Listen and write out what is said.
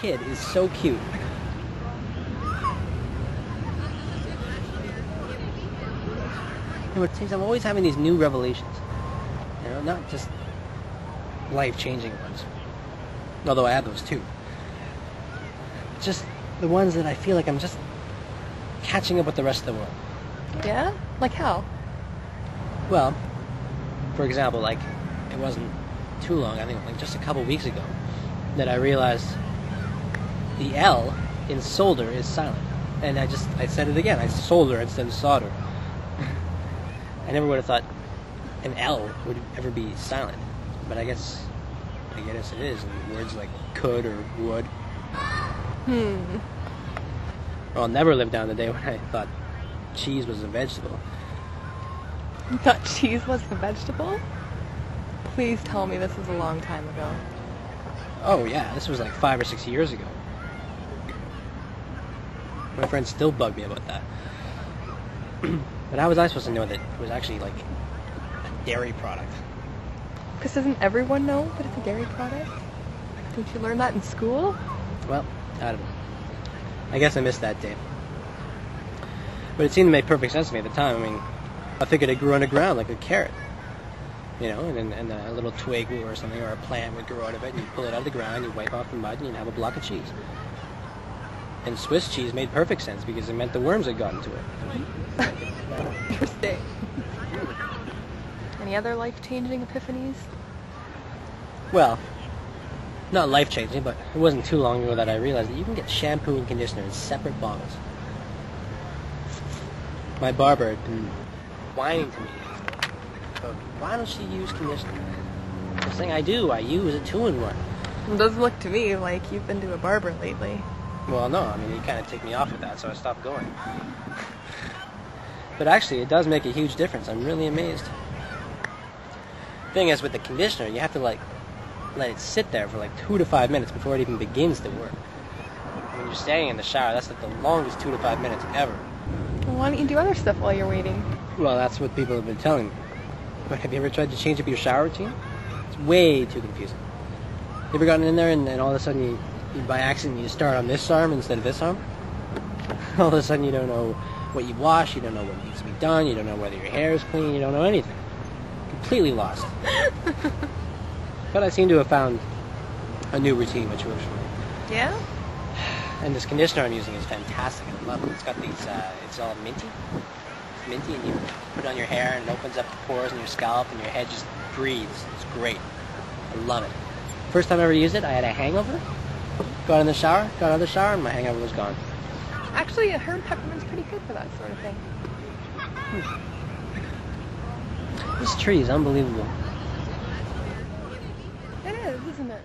kid is so cute. It seems I'm always having these new revelations. You know, not just life-changing ones. Although I have those too. Just the ones that I feel like I'm just catching up with the rest of the world. Yeah? Like how? Well, for example, like, it wasn't too long, I think like just a couple weeks ago, that I realized the L in solder is silent. And I said it again, I solder instead of solder. I never would have thought an L would ever be silent. But I guess it is in words like could or would. Well, I'll never live down the day when I thought cheese was a vegetable. You thought cheese was a vegetable? Please tell me this was a long time ago. Oh yeah, this was like 5 or 6 years ago. My friends still bug me about that. But how was I supposed to know that it was actually like a dairy product? Because doesn't everyone know that it's a dairy product? Didn't you learn that in school? Well, I don't know. I guess I missed that day. But it seemed to make perfect sense to me at the time. I mean, I figured it grew on the ground like a carrot. You know, and a little twig or something, or a plant would grow out of it, and you pull it out of the ground, you wipe off the mud, and you'd have a block of cheese. And Swiss cheese made perfect sense because it meant the worms had gotten to it. Interesting. Any other life-changing epiphanies? Well, not life-changing, but it wasn't too long ago that I realized that you can get shampoo and conditioner in separate bottles. My barber had been whining to me about, why don't you use conditioner? The thing I use a 2-in-1. It does look to me like you've been to a barber lately. Well, no, I mean, he kind of ticked me off with that, so I stopped going. But actually, it does make a huge difference. I'm really amazed. Thing is, with the conditioner, you have to, like, let it sit there for, like, 2 to 5 minutes before it even begins to work. When you're standing in the shower, that's, like, the longest 2 to 5 minutes ever. Well, why don't you do other stuff while you're waiting? Well, that's what people have been telling me. But have you ever tried to change up your shower routine? It's way too confusing. You ever gotten in there and all of a sudden you by accident you start on this arm instead of this arm? All of a sudden you don't know what you wash, you don't know what needs to be done, you don't know whether your hair is clean, you don't know anything. Completely lost. But I seem to have found a new routine which works for me. Yeah? And this conditioner I'm using is fantastic. I love it. It's got these, it's all minty. Minty, and you put it on your hair and it opens up the pores in your scalp and your head just breathes. It's great. I love it. First time I ever used it, I had a hangover. Got in the shower, got out of the shower, and my hangover was gone. Actually, I heard peppermint's pretty good for that sort of thing. This tree is unbelievable. It is, isn't it?